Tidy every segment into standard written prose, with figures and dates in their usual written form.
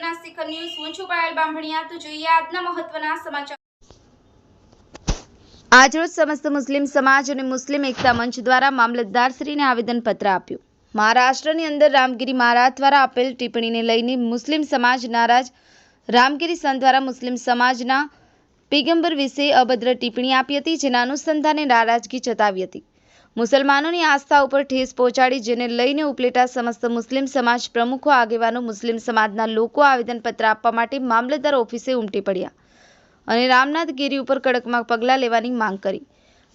સત્યના શિખર ન્યૂઝ હું છું પાયલ બામણિયા તો જોઈએ આજના મહત્વના સમાચાર। આજરોજ સમસ્ત મુસ્લિમ સમાજ અને મુસ્લિમ એકતા મંચ દ્વારા મામલતદારશ્રીને આવેદનપત્ર આપ્યું। મહારાષ્ટ્રની અંદર રામગીરી મહારાજ દ્વારા આપેલ ટિપ્પણીને લઈને મુસ્લિમ સમાજ નારાજ। રામગીરી સંત દ્વારા મુસ્લિમ સમાજના પૈગંબર વિશે અભદ્ર ટિપ્પણી આપી હતી, જેના અનુસંધાને નારાજગી જતાવી હતી। મુસલમાનોની આસ્થા ઉપર ઠેસ પહોંચાડી, જેને લઈને ઉપલેટા સમસ્ત મુસ્લિમ સમાજ પ્રમુખો આગેવાનો મુસ્લિમ સમાજના લોકો આવેદનપત્ર આપવા માટે મામલતદાર ઓફિસે ઉમટી પડ્યા અને રામનાથ ગીરી ઉપર કડકમાં પગલાં લેવાની માંગ કરી।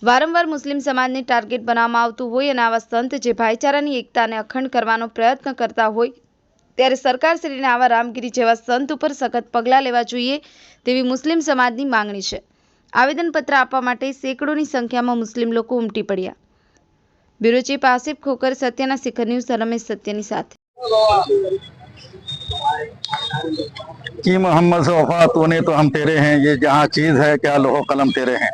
વારંવાર મુસ્લિમ સમાજને ટાર્ગેટ બનાવવામાં આવતું હોય અને આવા સંત જે ભાઈચારાની એકતાને અખંડ કરવાનો પ્રયત્ન કરતા હોય ત્યારે સરકારશ્રીને આવા રામગીરી જેવા સંત ઉપર સખત પગલાં લેવા જોઈએ તેવી મુસ્લિમ સમાજની માંગણી છે। આવેદનપત્ર આપવા માટે સેંકડોની સંખ્યામાં મુસ્લિમ લોકો ઉમટી પડ્યા। ब्यूरो चीफ आसिफ खोकर, सत्यना शिखर न्यूज, रमेश सत्यनी साथ। कि मोहम्मद से वफा तूने तो हम तेरे हैं, ये जहाँ चीज़ है क्या लोहो कलम तेरे हैं।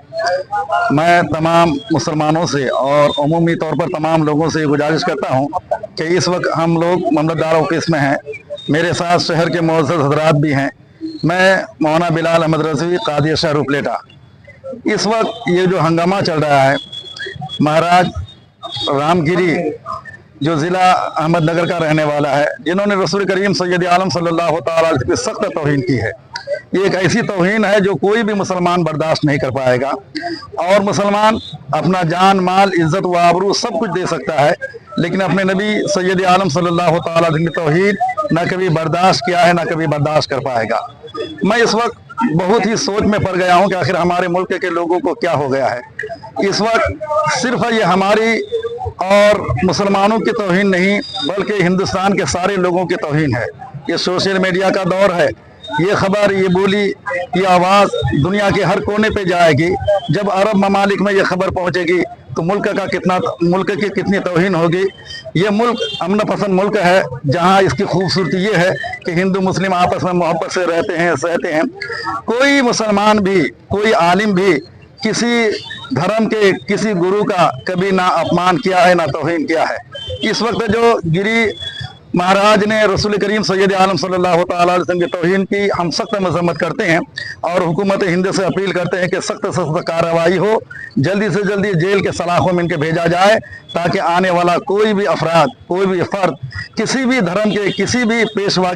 मैं तमाम मुसलमानों से और अमूमी तौर पर तमाम लोगों से गुजारिश करता हूँ कि इस वक्त हम लोग मामलतदार ऑफिस में हैं। मेरे साथ शहर के मोअज़्ज़ज़ हज़रात भी हैं। मैं मौलाना बिलाल अहमद रज़वी, कादी शहर उपलेटा। इस वक्त ये जो हंगामा चल रहा है, महाराज रामगिरी जो ज़िला अहमदनगर का रहने वाला है, जिन्होंने रसूल करीम सैयद आलम सल्लल्लाहु अलैहि वसल्लम की सख्त तौहीन की है। ये एक ऐसी तौहीन है जो कोई भी मुसलमान बर्दाश्त नहीं कर पाएगा और मुसलमान अपना जान माल इज़्ज़त व आबरू सब कुछ दे सकता है, लेकिन अपने नबी सैयद आलम सल्लल्लाहु अलैहि वसल्लम की तौहीन न कभी बर्दाश्त किया है, न कभी बर्दाश्त कर पाएगा। मैं इस वक्त बहुत ही सोच में पड़ गया हूँ कि आखिर हमारे मुल्क के लोगों को क्या हो गया है। इस वक्त सिर्फ ये हमारी और मुसलमानों की तौहीन नहीं, बल्कि हिंदुस्तान के सारे लोगों की तौहीन है। ये सोशल मीडिया का दौर है। ये खबर, ये बोली, ये आवाज़ दुनिया के हर कोने पे जाएगी। जब अरब ममालिक में ये खबर पहुंचेगी तो मुल्क की कितनी तौहीन होगी। ये मुल्क अमन पसंद मुल्क है, जहां इसकी खूबसूरती ये है कि हिंदू मुस्लिम आपस में मोहब्बत से रहते हैं, सहते हैं। कोई मुसलमान भी, कोई आलिम भी किसी धर्म के किसी गुरु का कभी ना अपमान किया है, ना तौहीन किया है। इस वक्त जो गिरी महाराज ने रसूल करीम सैयद आलम सल्लल्लाहु अलैहि वसल्लम की तौहीन की, हम सख्त मजम्मत करते हैं और हुकूमत हिंद से अपील करते हैं कि सख्त से सख्त कार्रवाई हो, जल्दी से जल्दी जेल के सलाखों में इनके भेजा जाए, ताकि आने वाला कोई भी अफराद, कोई भी फर्द किसी भी धर्म के किसी भी पेशवा